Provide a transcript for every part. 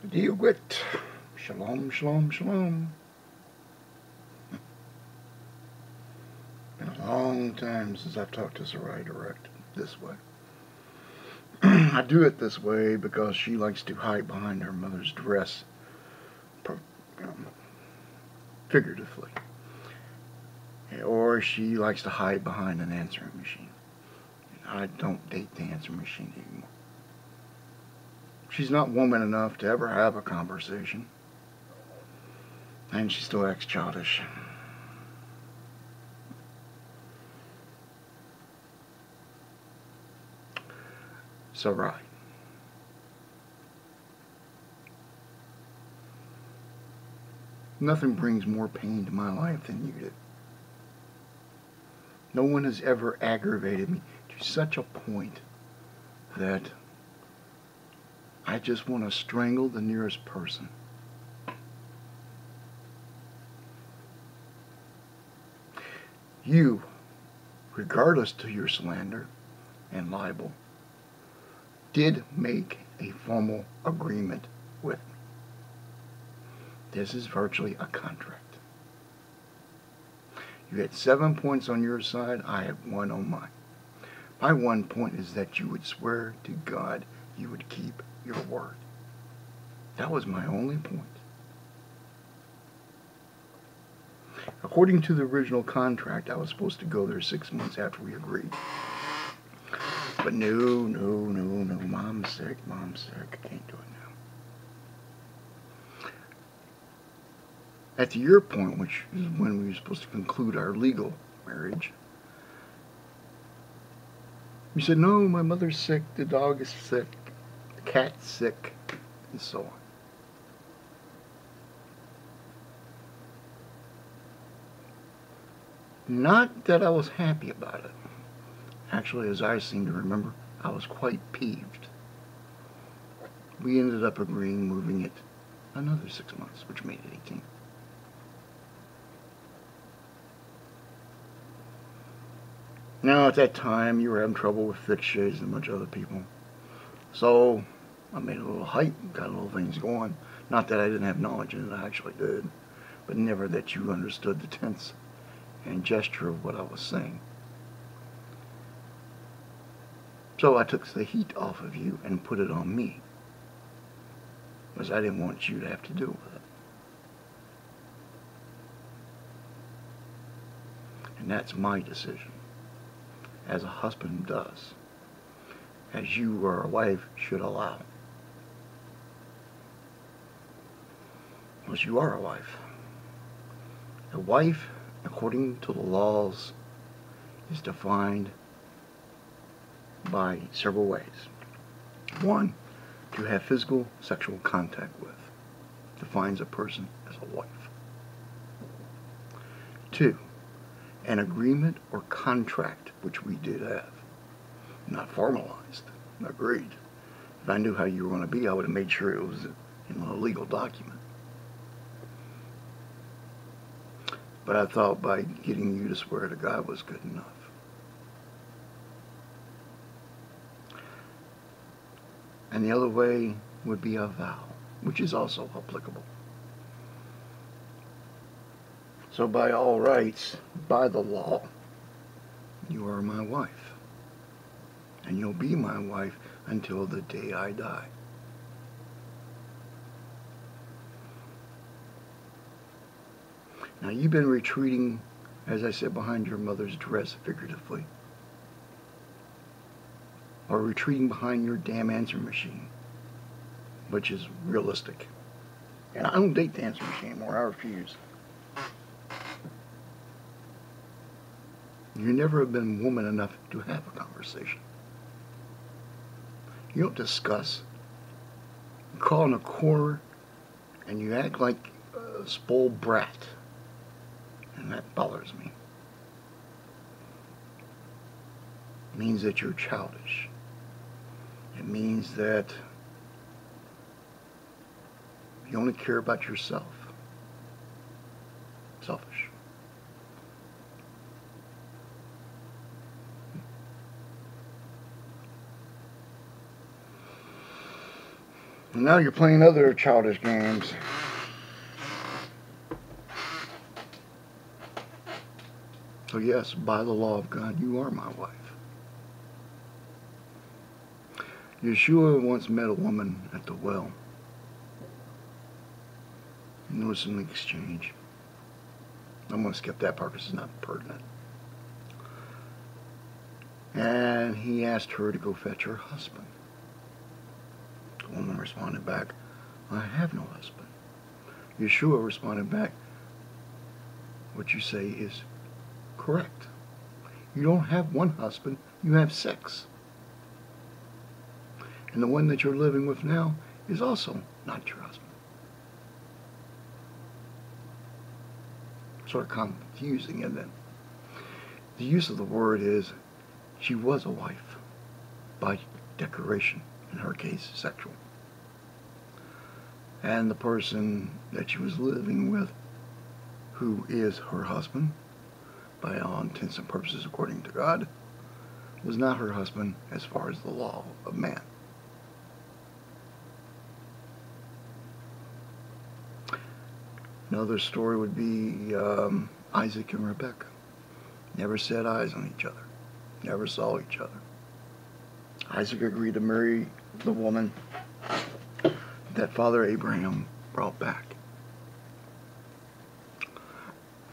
deal with. Shalom, shalom, shalom. Been a long time since I've talked to Sarraih direct this way. I do it this way because she likes to hide behind her mother's dress, figuratively. Or she likes to hide behind an answering machine. I don't date the answering machine anymore. She's not woman enough to ever have a conversation. And she still acts childish. Sarraih. Nothing brings more pain to my life than you did. No one has ever aggravated me to such a point that I just want to strangle the nearest person. You, regardless to your slander and libel, did make a formal agreement with me. This is virtually a contract. You had 7 points on your side, I have 1 on mine. My 1 point is that you would swear to God you would keep your word. That was my only point. According to the original contract, I was supposed to go there 6 months after we agreed. But no, Mom's sick, I can't do it now. At the year point, which is when we were supposed to conclude our legal marriage, you said, no, my mother's sick, the dog is sick, the cat's sick, and so on. Not that I was happy about it. Actually, as I seem to remember, I was quite peeved. We ended up agreeing moving it another 6 months, which made it 18. Now, at that time, you were having trouble with thick shades and a bunch of other people. So, I made a little hype, got a little things going. Not that I didn't have knowledge in it, I actually did. But never that you understood the tense and gesture of what I was saying. So I took the heat off of you and put it on me, because I didn't want you to have to deal with it. And that's my decision, as a husband does, as you or a wife should allow. Because you are a wife. A wife, according to the laws, is defined by several ways. 1, to have physical sexual contact with, defines a person as a wife. 2, an agreement or contract, which we did have, not formalized, agreed. If I knew how you were going to be, I would have made sure it was in a legal document. But I thought by getting you to swear to God was good enough. And the other way would be a vow, which is also applicable. So by all rights, by the law, you are my wife. And you'll be my wife until the day I die. Now you've been retreating, as I said, behind your mother's dress, figuratively. Or retreating behind your damn answering machine, which is realistic. And I don't date the answering machine anymore, I refuse. You never have been woman enough to have a conversation. You don't discuss. You crawl in a corner and you act like a spoiled brat. And that bothers me. It means that you're childish. It means that you only care about yourself. Selfish. And now you're playing other childish games. So yes, by the law of God, you are my wife. Yahshua once met a woman at the well. Notice in the exchange. I'm going to skip that part because it's not pertinent. And he asked her to go fetch her husband. The woman responded back, I have no husband. Yahshua responded back, what you say is correct. You don't have one husband, you have 6. And the one that you're living with now is also not your husband. Sort of confusing, isn't it? The use of the word is, she was a wife by declaration, in her case, sexual. And the person that she was living with, who is her husband, by all intents and purposes according to God, was not her husband as far as the law of man. Another story would be Isaac and Rebekah. Never set eyes on each other. Never saw each other. Isaac agreed to marry the woman that Father Abraham brought back.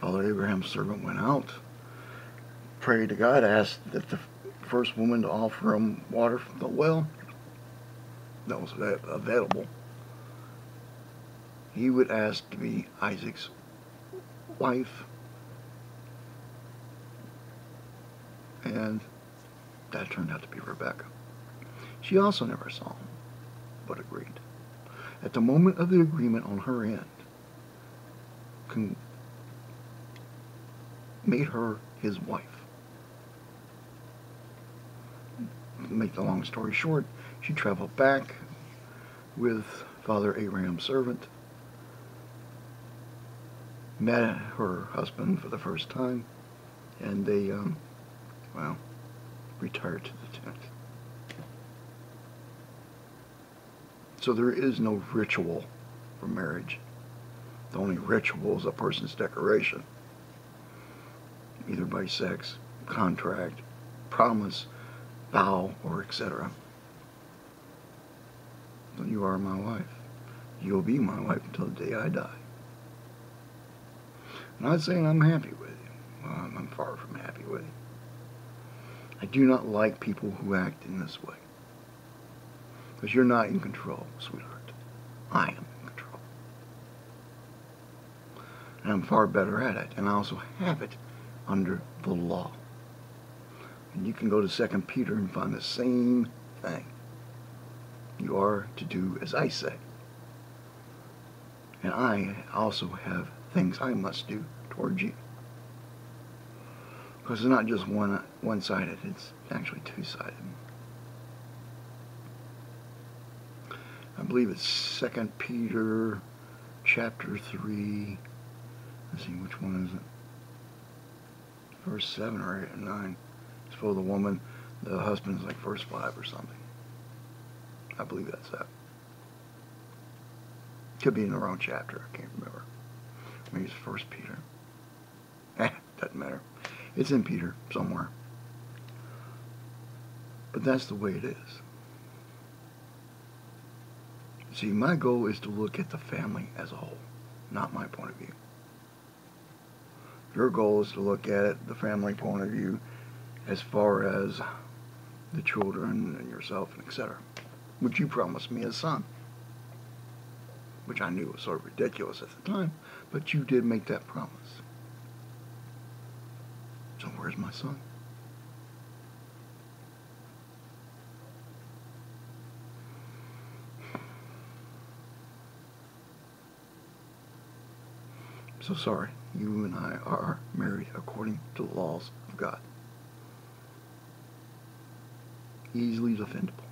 Father Abraham's servant went out, prayed to God, asked that the first woman to offer him water from the well that was available, he would ask to be Isaac's wife. And that turned out to be Rebekah. She also never saw him, but agreed. At the moment of the agreement on her end, made her his wife. To make the long story short, she traveled back with Father Abraham's servant, met her husband for the first time, and they, retired to the tent. So there is no ritual for marriage. The only ritual is a person's declaration, either by sex, contract, promise, vow, or etc. So you are my wife. You'll be my wife until the day I die. I'm not saying I'm happy with you. Well, I'm far from happy with you. I do not like people who act in this way. Because you're not in control, sweetheart. I am in control. And I'm far better at it. And I also have it under the law. And you can go to 2 Peter and find the same thing. You are to do as I say. And I also have things I must do towards you. Because it's not just one-sided, it's actually two-sided. I believe it's 2 Peter chapter 3. Let's see, which one is it? Verse 7 or 8 or 9. It's for the woman. The husband's like verse 5 or something. I believe that's that. Could be in the wrong chapter. I can't remember. Maybe it's 1 Peter. Doesn't matter. It's in Peter somewhere. But that's the way it is. See, my goal is to look at the family as a whole, not my point of view. Your goal is to look at it, the family point of view, as far as the children and yourself and etc. Which you promised me a son. Which I knew was sort of ridiculous at the time, but you did make that promise. So where's my son? So sorry, you and I are married according to the laws of God. Easily defendable.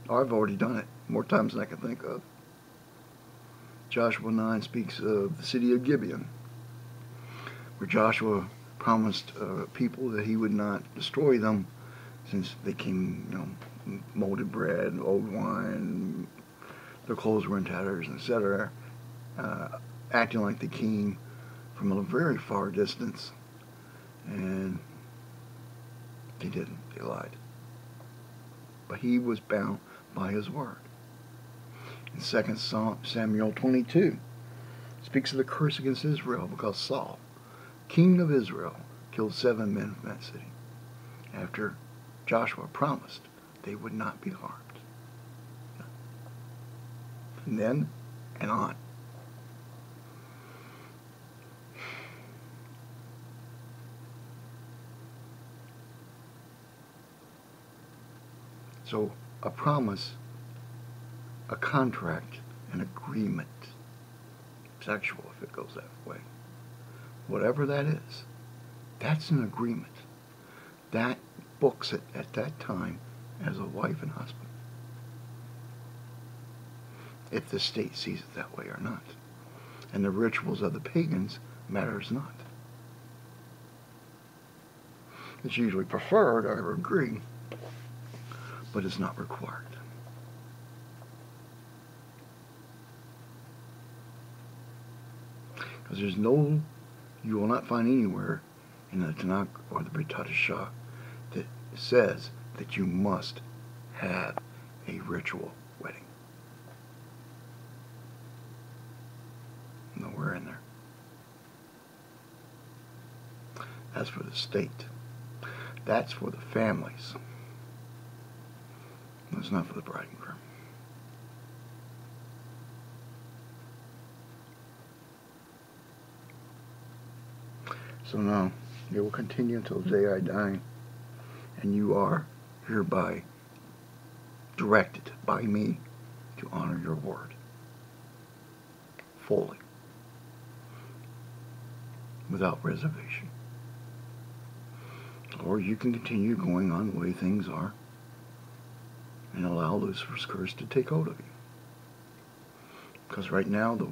I've already done it more times than I can think of. Joshua 9 speaks of the city of Gibeon, where Joshua promised people that he would not destroy them, since they came, molded bread, old wine, Their clothes were in tatters, etc., acting like they came from a very far distance, and they didn't. They lied. But he was bound by his word. In 2 Samuel 22, speaks of the curse against Israel because Saul, king of Israel, killed 7 men from that city after Joshua promised they would not be harmed. From then and on. So a promise, a contract, an agreement, sexual if it goes that way, whatever that is, that's an agreement. That books it at that time as a wife and husband. If the state sees it that way or not. And the rituals of the pagans matters not. It's usually preferred, I agree, but it's not required. Because there's no, you will not find anywhere in the Tanakh or the Brit Hadashah that says that you must have a ritual wedding. Nowhere in there. That's for the state. That's for the families. That's not for the bride and groom. So now, it will continue until the day I die, and you are hereby directed by me to honor your word fully, without reservation. Or you can continue going on the way things are and allow Lucifer's curse to take hold of you. Because right now, the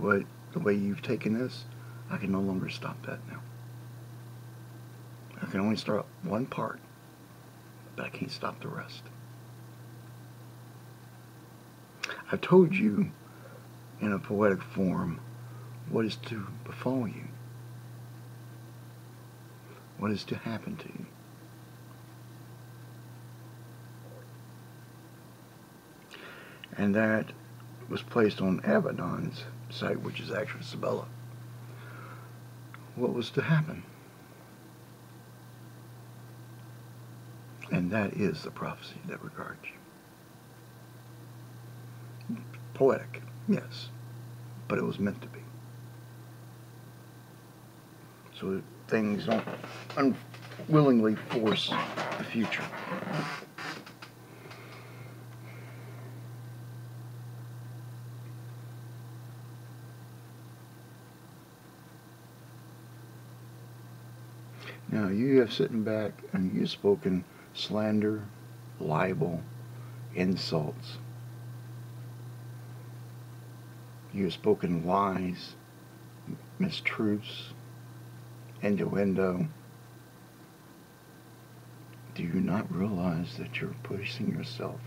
way you've taken this, I can no longer stop that now. I can only start one part, but I can't stop the rest. I've told you in a poetic form what is to befall you, what is to happen to you. And that was placed on Abaddon's site, which is actually Sabella. What was to happen? And that is the prophecy that regards you. Poetic, yes, but it was meant to be. So that things don't unwillingly force the future. Now you have sitting back and you've spoken slander, libel, insults. You have spoken lies, mistruths, innuendo. Do you not realize that you're pushing yourself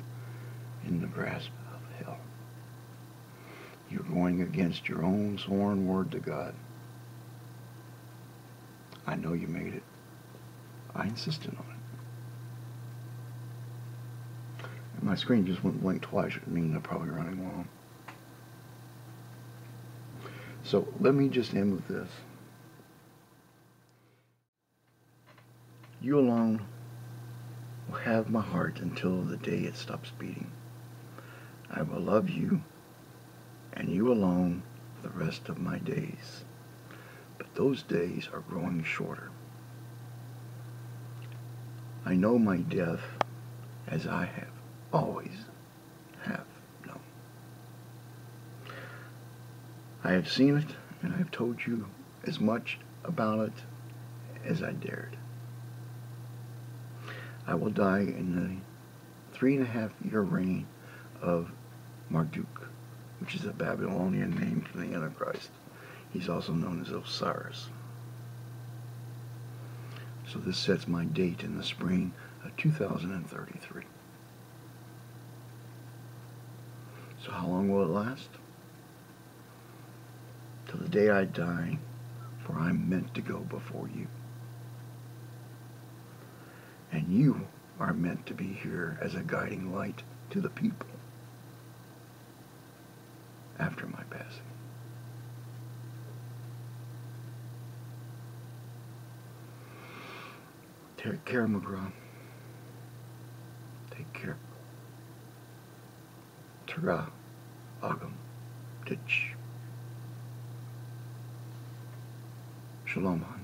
in the grasp of hell? You're going against your own sworn word to God. I know you made it. I insisted on it. And my screen just went blank twice. It means I'm probably running long. So let me just end with this. You alone will have my heart until the day it stops beating. I will love you and you alone the rest of my days. But those days are growing shorter. I know my death as I have always have known. I have seen it, and I have told you as much about it as I dared. I will die in the 3.5-year reign of Marduk, which is a Babylonian name for the Antichrist. He's also known as Osiris. So this sets my date in the spring of 2033. So how long will it last? Till the day I die, for I'm meant to go before you. And you are meant to be here as a guiding light to the people after my passing. Take care, McGraw. Take care. Tara, Agam, Ditch. Shalom.